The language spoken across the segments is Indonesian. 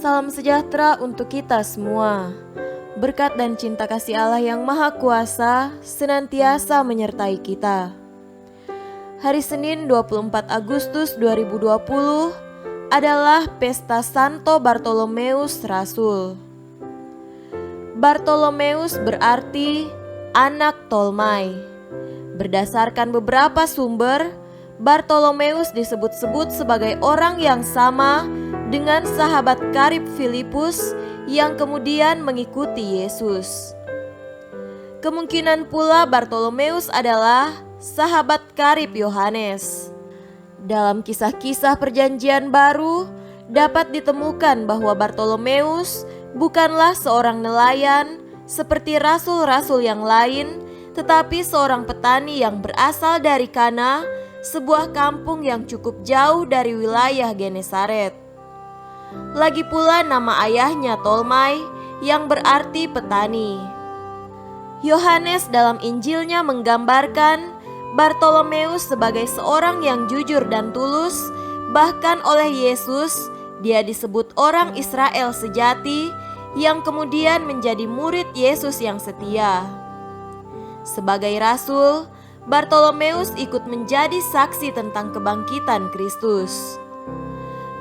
Salam sejahtera untuk kita semua. Berkat dan cinta kasih Allah yang Maha Kuasa senantiasa menyertai kita. Hari Senin 24 Agustus 2020 adalah Pesta Santo Bartolomeus Rasul. Bartolomeus berarti anak Tolmai. Berdasarkan beberapa sumber, Bartolomeus disebut-sebut sebagai orang yang sama dengan sahabat karib Filipus yang kemudian mengikuti Yesus. Kemungkinan pula Bartolomeus adalah sahabat karib Yohanes. Dalam kisah-kisah Perjanjian Baru dapat ditemukan bahwa Bartolomeus bukanlah seorang nelayan seperti rasul-rasul yang lain, tetapi seorang petani yang berasal dari Kana, sebuah kampung yang cukup jauh dari wilayah Genesaret. Lagi pula nama ayahnya Tolmai yang berarti petani. Yohanes dalam Injilnya menggambarkan Bartolomeus sebagai seorang yang jujur dan tulus. Bahkan oleh Yesus dia disebut orang Israel sejati yang kemudian menjadi murid Yesus yang setia. Sebagai rasul, Bartolomeus ikut menjadi saksi tentang kebangkitan Kristus.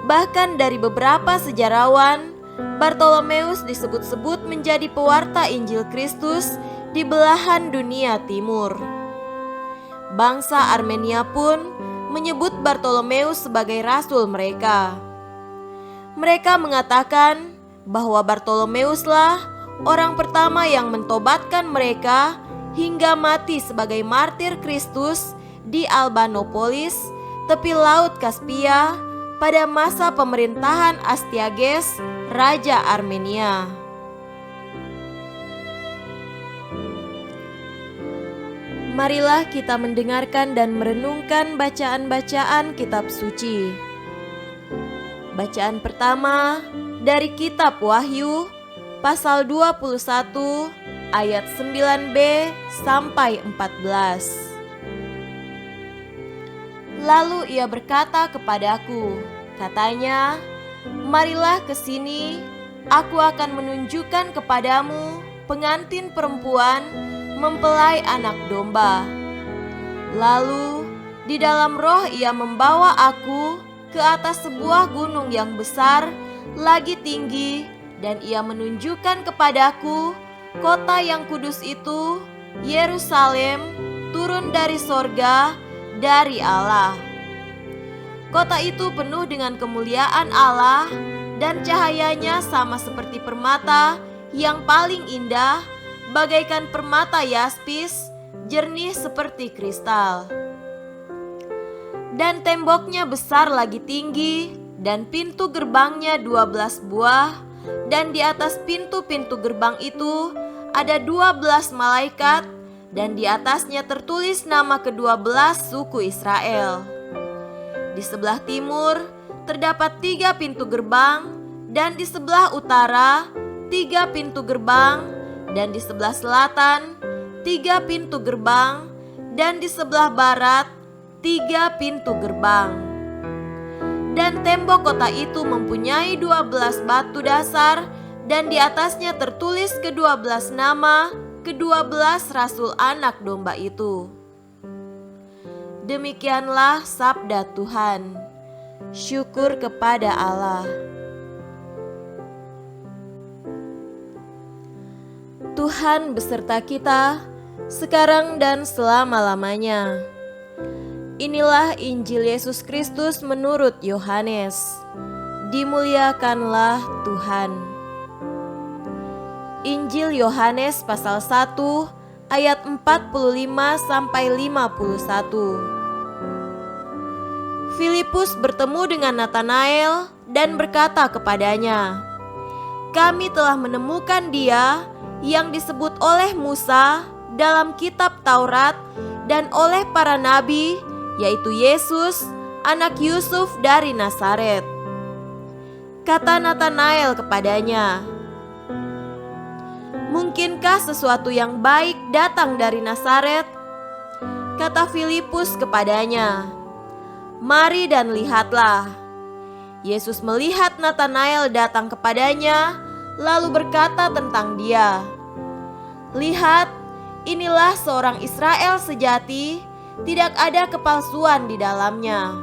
Bahkan dari beberapa sejarawan, Bartolomeus disebut-sebut menjadi pewarta Injil Kristus di belahan dunia timur. Bangsa Armenia pun menyebut Bartolomeus sebagai rasul mereka. Mereka mengatakan bahwa Bartolomeuslah orang pertama yang mentobatkan mereka hingga mati sebagai martir Kristus di Albanopolis, tepi laut Kaspia, pada masa pemerintahan Astyages, Raja Armenia. Marilah kita mendengarkan dan merenungkan bacaan-bacaan kitab suci. Bacaan pertama dari kitab Wahyu, pasal 21, ayat 9b sampai 14. Lalu ia berkata kepadaku, katanya, marilah ke sini, aku akan menunjukkan kepadamu pengantin perempuan mempelai anak domba. Lalu di dalam roh ia membawa aku ke atas sebuah gunung yang besar, lagi tinggi, dan ia menunjukkan kepadaku kota yang kudus itu, Yerusalem, turun dari sorga, dari Allah. Kota itu penuh dengan kemuliaan Allah, dan cahayanya sama seperti permata yang paling indah, bagaikan permata yaspis, jernih seperti kristal. Dan temboknya besar lagi tinggi, dan pintu gerbangnya 12 buah, dan di atas pintu-pintu gerbang itu ada 12 malaikat, dan di atasnya tertulis nama ke-12 suku Israel. Di sebelah timur terdapat 3 pintu gerbang, dan di sebelah utara 3 pintu gerbang, dan di sebelah selatan 3 pintu gerbang, dan di sebelah barat 3 pintu gerbang. Dan tembok kota itu mempunyai 12 batu dasar, dan di atasnya tertulis ke-12 nama ke-12 rasul anak domba itu. Demikianlah sabda Tuhan. Syukur kepada Allah. Tuhan beserta kita sekarang dan selama-lamanya. Inilah Injil Yesus Kristus menurut Yohanes. Dimuliakanlah Tuhan. Injil Yohanes pasal 1 ayat 45 sampai 51. Filipus bertemu dengan Natanael dan berkata kepadanya, "Kami telah menemukan Dia yang disebut oleh Musa dalam kitab Taurat dan oleh para nabi, yaitu Yesus, anak Yusuf dari Nazaret." Kata Natanael kepadanya, "Mungkinkah sesuatu yang baik datang dari Nazaret?" Kata Filipus kepadanya, "Mari dan lihatlah." Yesus melihat Natanael datang kepadanya, lalu berkata tentang dia, "Lihat, inilah seorang Israel sejati, tidak ada kepalsuan di dalamnya."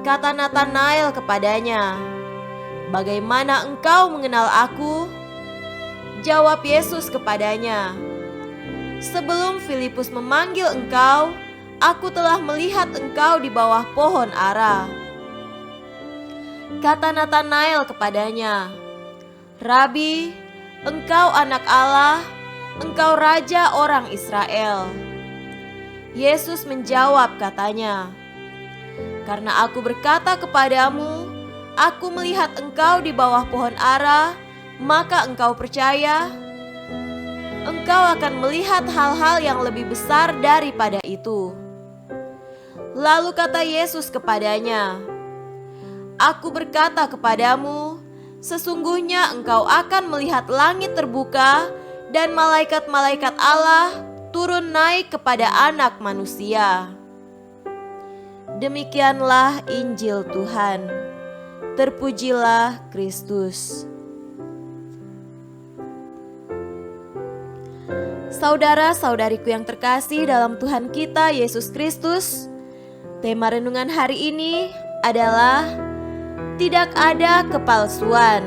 Kata Natanael kepadanya, "Bagaimana engkau mengenal aku?" Jawab Yesus kepadanya, "Sebelum Filipus memanggil engkau, aku telah melihat engkau di bawah pohon ara." Kata Natanael kepadanya, "Rabi, engkau anak Allah, engkau raja orang Israel." Yesus menjawab katanya, "Karena aku berkata kepadamu, aku melihat engkau di bawah pohon ara, maka engkau percaya? Engkau akan melihat hal-hal yang lebih besar daripada itu." Lalu kata Yesus kepadanya, "Aku berkata kepadamu, sesungguhnya engkau akan melihat langit terbuka dan malaikat-malaikat Allah turun naik kepada Anak Manusia." Demikianlah Injil Tuhan. Terpujilah Kristus. Saudara-saudariku yang terkasih dalam Tuhan kita Yesus Kristus, tema renungan hari ini adalah tidak ada kepalsuan.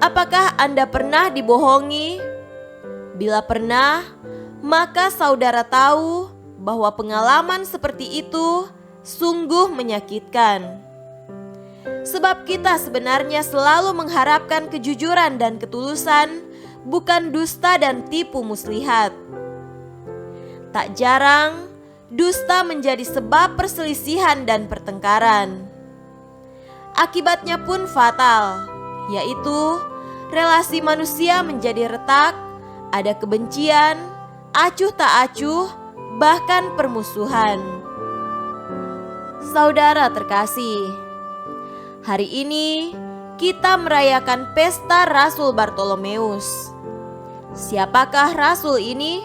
Apakah Anda pernah dibohongi? Bila pernah, maka saudara tahu bahwa pengalaman seperti itu sungguh menyakitkan. Sebab kita sebenarnya selalu mengharapkan kejujuran dan ketulusan, bukan dusta dan tipu muslihat. Tak jarang, dusta menjadi sebab perselisihan dan pertengkaran. Akibatnya pun fatal, yaitu relasi manusia menjadi retak, ada kebencian, acuh tak acuh, bahkan permusuhan. Saudara terkasih, hari ini kita merayakan pesta Rasul Bartolomeus. Siapakah Rasul ini?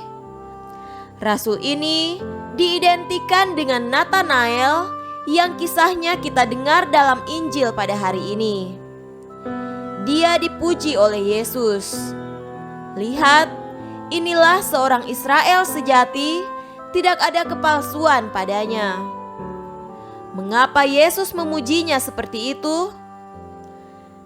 Rasul ini diidentikan dengan Natanael yang kisahnya kita dengar dalam Injil pada hari ini. Dia dipuji oleh Yesus. "Lihat, inilah seorang Israel sejati, tidak ada kepalsuan padanya." Mengapa Yesus memujinya seperti itu?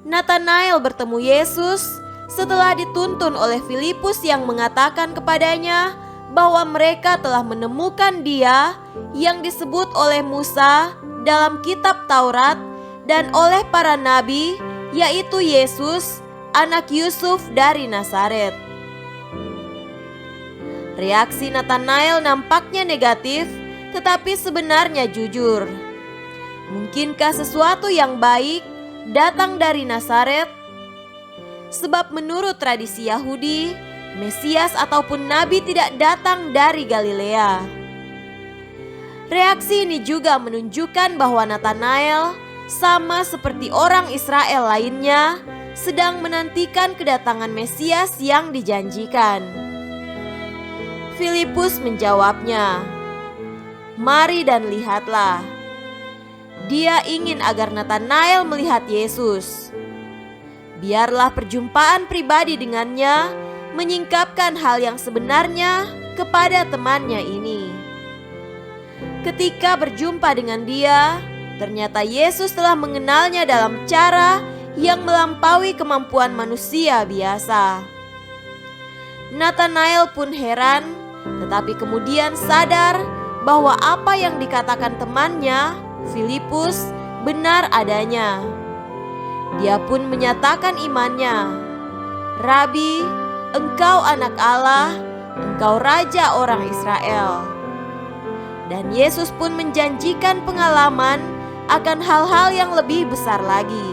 Natanael bertemu Yesus setelah dituntun oleh Filipus yang mengatakan kepadanya bahwa mereka telah menemukan Dia yang disebut oleh Musa dalam kitab Taurat dan oleh para nabi, yaitu Yesus, anak Yusuf dari Nazaret. Reaksi Natanael nampaknya negatif, tetapi sebenarnya jujur. Mungkinkah sesuatu yang baik datang dari Nazaret? Sebab menurut tradisi Yahudi, Mesias ataupun Nabi tidak datang dari Galilea. Reaksi ini juga menunjukkan bahwa Natanael, sama seperti orang Israel lainnya, sedang menantikan kedatangan Mesias yang dijanjikan. Filipus menjawabnya, "Mari dan lihatlah." Dia ingin agar Natanael melihat Yesus. Biarlah perjumpaan pribadi dengannya menyingkapkan hal yang sebenarnya kepada temannya ini. Ketika berjumpa dengan dia, ternyata Yesus telah mengenalnya dalam cara yang melampaui kemampuan manusia biasa. Natanael pun heran, tetapi kemudian sadar bahwa apa yang dikatakan temannya, Filipus, benar adanya. Dia pun menyatakan imannya, "Rabi, engkau anak Allah, engkau raja orang Israel." Dan Yesus pun menjanjikan pengalaman akan hal-hal yang lebih besar lagi.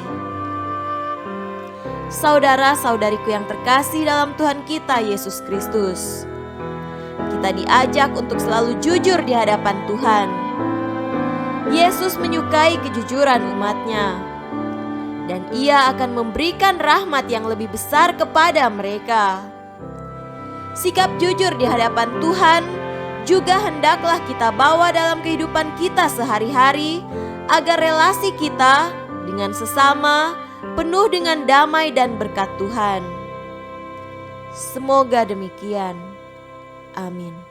Saudara-saudariku yang terkasih dalam Tuhan kita Yesus Kristus, kita diajak untuk selalu jujur di hadapan Tuhan. Yesus menyukai kejujuran umatnya, dan Ia akan memberikan rahmat yang lebih besar kepada mereka. Sikap jujur di hadapan Tuhan juga hendaklah kita bawa dalam kehidupan kita sehari-hari, agar relasi kita dengan sesama penuh dengan damai dan berkat Tuhan. Semoga demikian. Amin.